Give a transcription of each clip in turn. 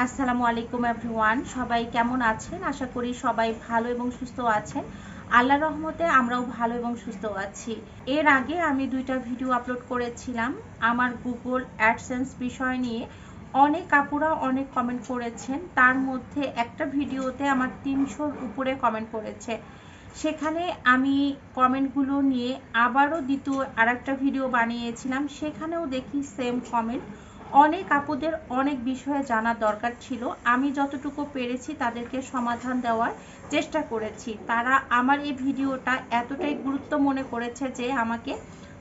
আসসালামু আলাইকুম এভরিওয়ান, সবাই কেমন আছেন? আশা করি সবাই ভালো এবং সুস্থ আছেন। আল্লাহর রহমতে আমরাও ভালো এবং সুস্থ আছি। এর আগে আমি 2টা ভিডিও আপলোড করেছিলাম আমার গুগল অ্যাডসেন্স বিষয় নিয়ে। অনেক আপুরা অনেক কমেন্ট করেছেন, তার মধ্যে একটা ভিডিওতে আমার 300-র উপরে কমেন্ট করেছে। সেখানে আমি কমেন্টগুলো নিয়ে আবারও দ্বিতীয় আরেকটা ভিডিও বানিয়েছিলাম, সেখানেও দেখি সেম কমেন্ট। অনেক আপুদের অনেক বিষয়ে জানার দরকার ছিল, আমি যতটুকু পেরেছি তাদেরকে সমাধান দেওয়ার চেষ্টা করেছি। তারা আমার এই ভিডিওটা এতটাই গুরুত্ব মনে করেছে যে আমাকে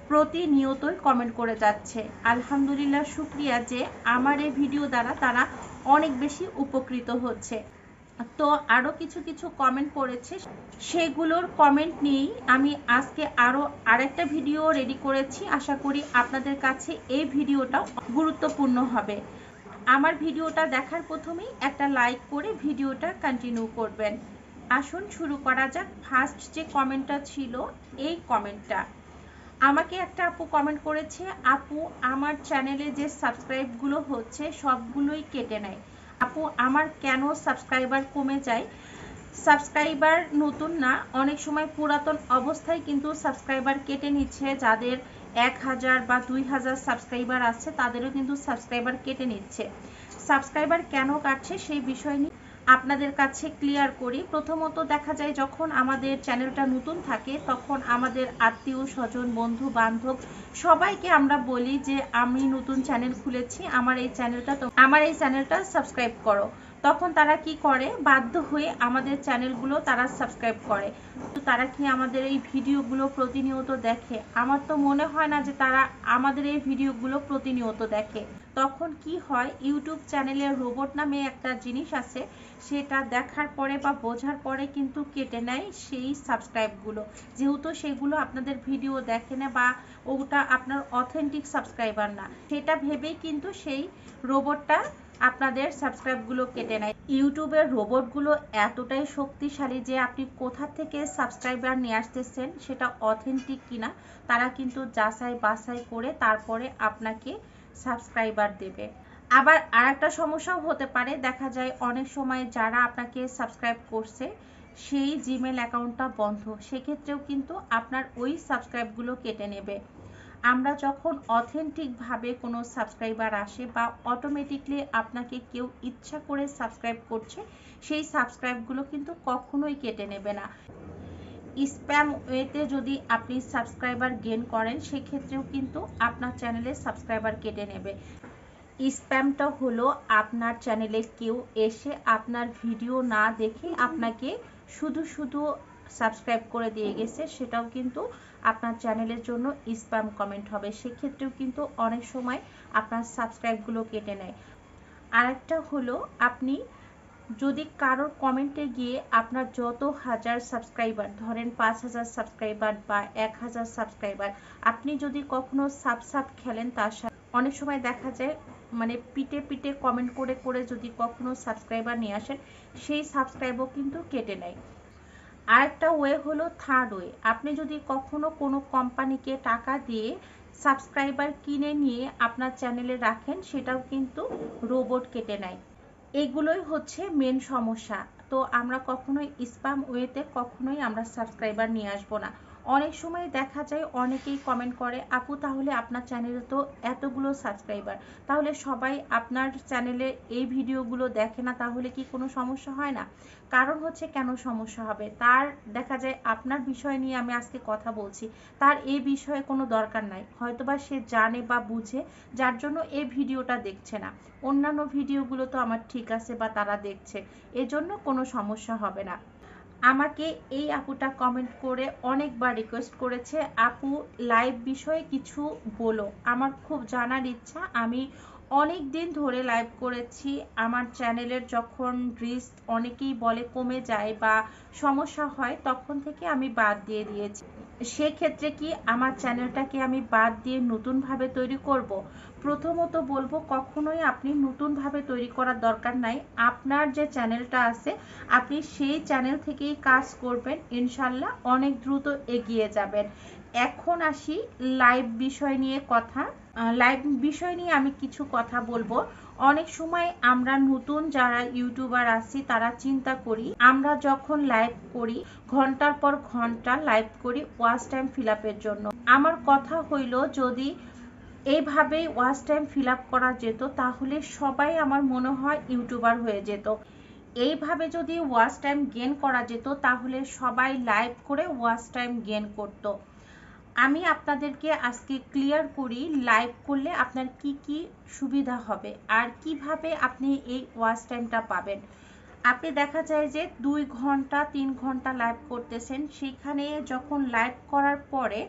প্রতিনিয়তই কমেন্ট করে যাচ্ছে। আলহামদুলিল্লাহ, শুক্রিয়া যে আমার এই ভিডিও দ্বারা তারা অনেক বেশি উপকৃত হচ্ছে। তো আরও কিছু কিছু কমেন্ট করেছে, সেগুলোর কমেন্ট নিয়েই আমি আজকে আরেকটা ভিডিও রেডি করেছি। আশা করি আপনাদের কাছে এই ভিডিওটা গুরুত্বপূর্ণ হবে। আমার ভিডিওটা দেখার প্রথমেই একটা লাইক করে ভিডিওটা কন্টিনিউ করবেন। আসুন শুরু করা যাক। ফার্স্ট যে কমেন্টটা ছিল, এই কমেন্টটা আমাকে একটা আপু কমেন্ট করেছে, আপু আমার চ্যানেলে যে সাবস্ক্রাইবগুলো হচ্ছে সবগুলোই কেটে নেয়। আপু আমার কেন সাবস্ক্রাইবার কমে যায়? সাবস্ক্রাইবার নতুন না, অনেক সময় পুরাতন অবস্থায় কিন্তু সাবস্ক্রাইবার কেটে নিচ্ছে। যাদের 1000 বা 2000 সাবস্ক্রাইবার আছে তাদেরও কিন্তু সাবস্ক্রাইবার কেটে নিচ্ছে। সাবস্ক্রাইবার কেন কাটছে সেই বিষয় নিয়ে আপনাদের কাছে ক্লিয়ার করি। প্রথমত দেখা যায় যখন আমাদের চ্যানেলটা নতুন থাকে তখন আমাদের আত্মীয় স্বজন বন্ধু বান্ধব সবাইকে আমরা বলি যে আমি নতুন চ্যানেল খুলেছি, আমার এই চ্যানেলটা সাবস্ক্রাইব করো। তখন তারা কি করে, বাধ্য হয়ে আমাদের চ্যানেলগুলো তারা সাবস্ক্রাইব করে। তো তারা কি আমাদের এই ভিডিওগুলো প্রতিনিয়ত দেখে? আমার তো মনে হয় না যে তারা আমাদের এই ভিডিওগুলো প্রতিনিয়ত দেখে। তখন কি হয়, ইউটিউব চ্যানেলের রোবট নামে একটা জিনিস আছে, সেটা দেখার পরে বা বোঝার পরে কিন্তু কেটে নেয় সেই সাবস্ক্রাইবগুলো। যেহেতু সেগুলো আপনাদের ভিডিও দেখে না বা ওটা আপনার অথেন্টিক সাবস্ক্রাইবার না, সেটা ভেবেই কিন্তু সেই রোবটটা আপনাদের সাবস্ক্রাইবগুলো কেটে নেয়। ইউটিউবের রোবটগুলো এতটাই শক্তিশালী যে আপনি কোথা থেকে সাবস্ক্রাইবার নিয়ে আসতেছেন সেটা অথেন্টিক কিনা তারা কিন্তু যাচাই বাছাই করে তারপরে আপনাকে সাবস্ক্রাইবার দেবে। আবার আরেকটা সমস্যাও হতে পারে, দেখা যায় অনেক সময় যারা আপনাকে সাবস্ক্রাইব করছে সেই জিমেল অ্যাকাউন্টটা বন্ধ, সেক্ষেত্রেও কিন্তু আপনার ওই সাবস্ক্রাইবগুলো কেটে নেবে। আমরা যখন অথেন্টিকভাবে কোনো সাবস্ক্রাইবার আসে বা অটোমেটিকলি আপনাকে কেউ ইচ্ছা করে সাবস্ক্রাইব করছে, সেই সাবস্ক্রাইবগুলো কিন্তু কখনোই কেটে নেবে না। স্প্যাম ওয়েতে যদি আপনি সাবস্ক্রাইবার গেইন করেন সেক্ষেত্রেও কিন্তু আপনার চ্যানেলে সাবস্ক্রাইবার কেটে নেবে। স্প্যামটা হলো আপনার চ্যানেলে কেউ এসে আপনার ভিডিও না দেখে আপনাকে শুধু শুধু সাবস্ক্রাইব করে দিয়ে গেছে, সেটাও কিন্তু আপনার চ্যানেলের জন্য স্প্যাম কমেন্ট হবে। সেক্ষেত্রেও কিন্তু অনেক সময় আপনার সাবস্ক্রাইবগুলো কেটে নেয়। আরেকটা হলো, আপনি যদি কারোর কমেন্টে গিয়ে আপনার যত হাজার সাবস্ক্রাইবার, ধরেন 5000 সাবস্ক্রাইবার বা 1000 সাবস্ক্রাইবার, আপনি যদি কখনো সাব খেলেন তার সাথে, অনেক সময় দেখা যায় মানে পিটে পিটে কমেন্ট করে করে যদি কখনো সাবস্ক্রাইবার নিয়ে আসেন সেই সাবস্ক্রাইবও কিন্তু কেটে নেয়। আরেকটা ওয়ে হলো থার্ড ওয়ে, আপনি যদি কখনো কোনো কোম্পানিকে টাকা দিয়ে সাবস্ক্রাইবার কিনে নিয়ে আপনার চ্যানেলে রাখেন সেটাও কিন্তু রোবট কেটে নেয়। এগুলোই হচ্ছে মেন সমস্যা। তো আমরা কখনোই স্প্যাম ওয়েতে কখনোই আমরা সাবস্ক্রাইবার নিয়ে আসবো না। অনেক সময় দেখা যায় অনেকেই কমেন্ট করে, আপু তাহলে আপনার চ্যানেলে তো এতগুলো সাবস্ক্রাইবার, তাহলে সবাই আপনার চ্যানেলে এই ভিডিওগুলো দেখে না, তাহলে কি কোনো সমস্যা হয় না? কারণ হচ্ছে কেন সমস্যা হবে, তার দেখা যায় আপনার বিষয় নিয়ে আমি আজকে কথা বলছি, তার এই বিষয়ে কোনো দরকার নাই, হয়তোবা সে জানে বা বুঝে যার জন্য এই ভিডিওটা দেখছে না। অন্যান্য ভিডিওগুলো তো আমার ঠিক আছে বা তারা দেখছে, এজন্য কোনো সমস্যা হবে না। আমাকে এই আপুটা কমেন্ট করে অনেকবার রিকোয়েস্ট করেছে, আপু লাইভ বিষয়ে কিছু বলো, আমার খুব জানার ইচ্ছা। আমি অনেক দিন ধরে লাইভ করেছি, আমার চ্যানেলের যখন রিচ অনেকেই বলে কমে যায় বা সমস্যা হয় তখন থেকে আমি বাদ দিয়ে দিয়েছি। সেক্ষেত্রে কি আমার চ্যানেলটাকে আমি বাদ দিয়ে নতুনভাবে তৈরি করব? প্রথমত বলবো, কখনোই আপনি নতুনভাবে তৈরি করার দরকার নাই। আপনার যে চ্যানেলটা আছে আপনি সেই চ্যানেল থেকেই কাজ করবেন, ইনশাল্লাহ অনেক দ্রুত এগিয়ে যাবেন। এখন আসি লাইভ বিষয় নিয়ে কথা। লাইভ বিষয় নিয়ে আমি কিছু কথা বলবো। অনেক সময় আমরা নতুন যারা ইউটিউবার আছি তারা চিন্তা করি আমরা যখন লাইভ করি ঘন্টার পর ঘন্টা লাইভ করি ওয়াচ টাইম ফিল আপের জন্য। আমার কথা হইল যদি এইভাবেই ওয়াচ টাইম ফিল আপ করা যেত তাহলে সবাই আমার মনে হয় ইউটিউবার হয়ে যেত। এইভাবে যদি ওয়াচ টাইম গেন করা যেত তাহলে সবাই লাইভ করে ওয়াচ টাইম গেন করত। আমি আপনাদেরকে আজকে ক্লিয়ার করি লাইভ করলে আপনার কি কি সুবিধা হবে আর কিভাবে আপনি এই ওয়াচ টাইমটা পাবেন। আপনি দেখা যায় যে 2 ঘন্টা 3 ঘন্টা লাইভ করতেছেন, সেখানে যখন লাইভ করার পরে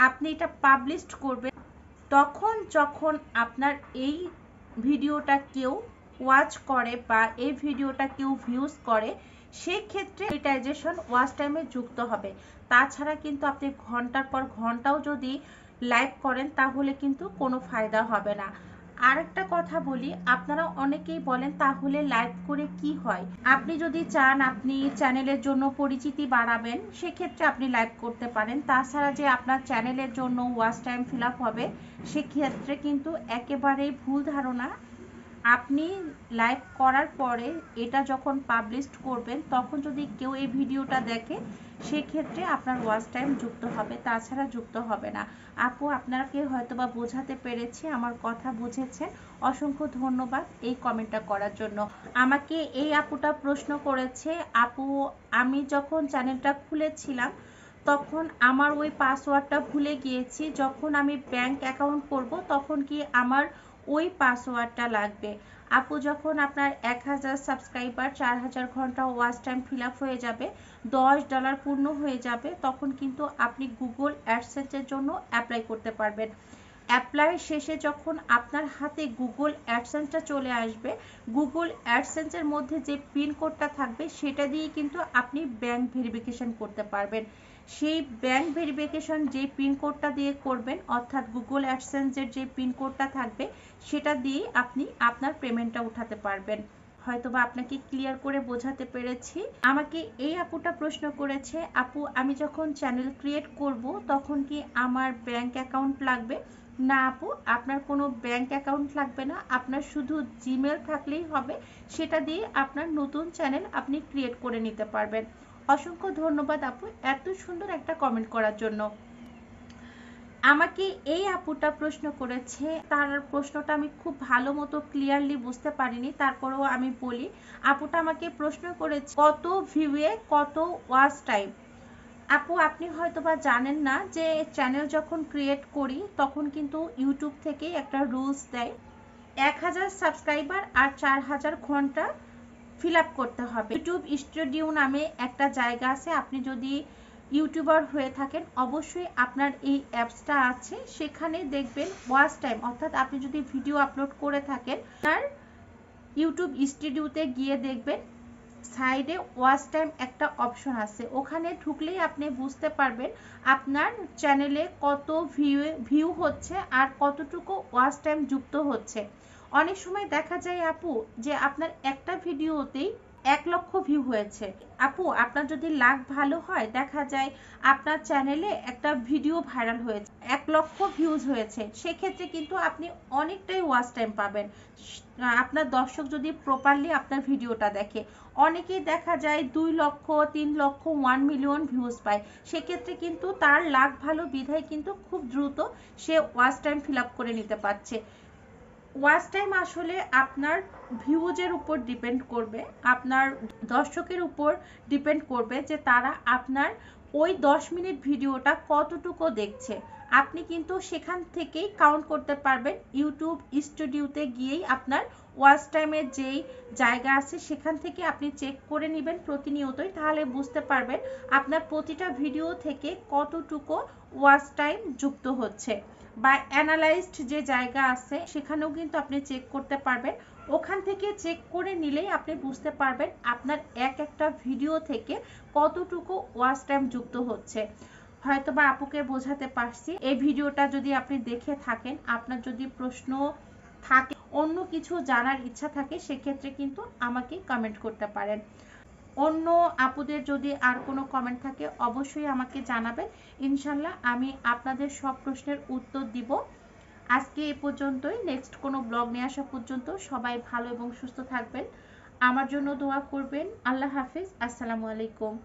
আপনি এটা পাবলিশ করবেন, তখন যখন আপনার এই ভিডিওটা কেউ ওয়াচ করে বা এই ভিডিওটা কেউ ভিউজ করে সেক্ষেত্রে মনিটাইজেশন ওয়াচ টাইমে যুক্ত হবে। তাছাড়া কিন্তু আপনি ঘন্টার পর ঘন্টাও যদি লাইভ করেন তাহলে কিন্তু কোনো ফায়দা হবে না। আরেকটা কথা বলি, আপনারা অনেকেই বলেন তাহলে লাইভ করে কি হয়। আপনি যদি চান আপনি চ্যানেলের জন্য পরিচিতি বাড়াবেন সেক্ষেত্রে আপনি লাইভ করতে পারেন। তাছাড়া যে আপনার চ্যানেলের জন্য ওয়াচ টাইম ফিল আপ হবে সেক্ষেত্রে কিন্তু একেবারেই ভুল ধারণা। আপনি লাইভ করার পরে এটা যখন পাবলিশ করবেন তখন যদি কেউ এই ভিডিওটা দেখে সেক্ষেত্রে আপনার ওয়াচ টাইম যুক্ত হবে, তাছাড়া যুক্ত হবে না। আপু আপনাকে হয়তোবা বোঝাতে পেরেছি, আমার কথা বুঝেছেন, অসংখ্য ধন্যবাদ এই কমেন্টটা করার জন্য। আমাকে এই আপুটা প্রশ্ন করেছে, আপু আমি যখন চ্যানেলটা খুলেছিলাম তখন আমার ওই পাসওয়ার্ডটা ভুলে গিয়েছি, যখন আমি ব্যাংক অ্যাকাউন্ট করব তখন কি আমার ওই পাসওয়ার্ডটা লাগবে? আপু যখন আপনার 1000 সাবস্ক্রাইবার 4000 ঘন্টা ওয়াচ টাইম ফিল আপ হয়ে যাবে, $10 পূর্ণ হয়ে যাবে, তখন কিন্তু আপনি গুগল অ্যাডসেন্সের জন্য অ্যাপ্লাই করতে পারবেন। অ্যাপ্লাই শেষে যখন আপনার হাতে গুগল অ্যাডসেন্সটা চলে আসবে, গুগল অ্যাডসেন্সের মধ্যে যে পিন কোডটা থাকবে সেটা দিয়ে কিন্তু আপনি ব্যাংক ভেরিফিকেশন করতে পারবেন। সেই ব্যাংক ভেরিফিকেশন যে পিন কোডটা দিয়ে করবেন, অর্থাৎ গুগল অ্যাডসেন্সের যে পিন কোডটা থাকবে সেটা দিয়ে আপনি আপনার পেমেন্টটা উঠাতে পারবেন। হয়তোবা আপনাকে ক্লিয়ার করে বোঝাতে পেরেছি। আমাকে এই আপুটা প্রশ্ন করেছে, আপু আমি যখন চ্যানেল ক্রিয়েট করব তখন কি আমার ব্যাংক অ্যাকাউন্ট লাগবে? না আপু, আপনার কোনো ব্যাংক অ্যাকাউন্ট লাগবে না, আপনার শুধু জিমেল থাকলেই হবে, সেটা দিয়ে আপনার নতুন চ্যানেল আপনি ক্রিয়েট করে নিতে পারবেন। অসংখ্য ধন্যবাদ আপু এত সুন্দর একটা কমেন্ট করার জন্য। আমাকে এই আপুটা প্রশ্ন করেছে, তার প্রশ্নটা আমি খুব ভালো মতো ক্লিয়ারলি বুঝতে পারিনি, তারপরেও আমি বলি। আপুটা আমাকে প্রশ্ন করেছে কত ভিউয়ে কত ওয়াচ টাইম। আপু আপনি হয়তোবা জানেন না যে চ্যানেল যখন ক্রিয়েট করি তখন কিন্তু ইউটিউব থেকে একটা রুলস দেয়, 1000 সাবস্ক্রাইবার আর 4000 ঘন্টা ফিল আপ করতে হবে। ইউটিউব স্টুডিও নামে একটা জায়গা আছে, আপনি যদি ইউটিউবার হয়ে থাকেন অবশ্যই আপনার এই অ্যাপসটা আছে, সেখানে দেখবেন ওয়াচ টাইম, অর্থাৎ আপনি যদি ভিডিও আপলোড করে থাকেন আর ইউটিউব স্টুডিওতে গিয়ে দেখবেন সাইডে ওয়াচ টাইম একটা অপশন আছে, ওখানে ঢুকলেই আপনি বুঝতে পারবেন আপনার চ্যানেলে কত ভিউ হচ্ছে আর কতটুকু ওয়াচ টাইম যুক্ত হচ্ছে। অনেক সময় দেখা যায় আপু যে আপনার একটা ভিডিওতেই 1 লক্ষ ভিউ হয়েছে। আপু আপনার যদি লাক ভালো হয় দেখা যায় আপনার চ্যানেলে একটা ভিডিও ভাইরাল হয়েছে, 1 লক্ষ ভিউজ হয়েছে, সেক্ষেত্রে কিন্তু আপনি অনেকটাই ওয়াচ টাইম পাবেন আপনার দর্শক যদি প্রপারলি আপনার ভিডিওটা দেখে। অনেকেই দেখা যায় 2 লক্ষ 3 লক্ষ 1 মিলিয়ন ভিউজ পায়, সেক্ষেত্রে কিন্তু তার লাক ভালো বিধায় কিন্তু খুব দ্রুত সে ওয়াচ টাইম ফিল আপ করে নিতে পারছে। ওয়াচ টাইম আসলে আপনার ভিউজের উপর ডিপেন্ড করবে, আপনার দর্শকের উপর ডিপেন্ড করবে যে তারা আপনার ওই 10 মিনিট ভিডিওটা কতটুকু দেখছে। আপনি কিন্তু সেখান থেকেই কাউন্ট করতে পারবেন, ইউটিউব স্টুডিওতে গিয়েই আপনার ওয়াচ টাইমের যেই জায়গা আছে সেখান থেকে আপনি চেক করে নেবেন প্রতিনিয়তই, তাহলে বুঝতে পারবেন আপনার প্রতিটা ভিডিও থেকে কতটুকু ওয়াচ টাইম যুক্ত হচ্ছে। বা অ্যানালাইজড যে জায়গা আছে সেখানেও কিন্তু আপনি চেক করতে পারবেন, ওখান থেকে চেক করে নিলেই আপনি বুঝতে পারবেন আপনার একটা ভিডিও থেকে কতটুকু ওয়াচ টাইম যুক্ত হচ্ছে। হয়তোবা আপুকে বোঝাতে পারছি। এই ভিডিওটা যদি আপনি দেখে থাকেন, আপনার যদি প্রশ্ন থাকে, অন্য কিছু জানার ইচ্ছা থাকে, সেক্ষেত্রে কিন্তু আমাকে কমেন্ট করতে পারেন। অন্য আপুদের যদি আর কোনো কমেন্ট থাকে অবশ্যই আমাকে জানাবেন, ইনশাল্লাহ আমি আপনাদের সব প্রশ্নের উত্তর দিব। আজকে এ পর্যন্তই। নেক্সট কোনো ব্লগ নিয়ে আসা পর্যন্ত সবাই ভালো এবং সুস্থ থাকবেন। আমার জন্য দোয়া করবেন। আল্লাহ হাফেজ। আসসালামু আলাইকুম।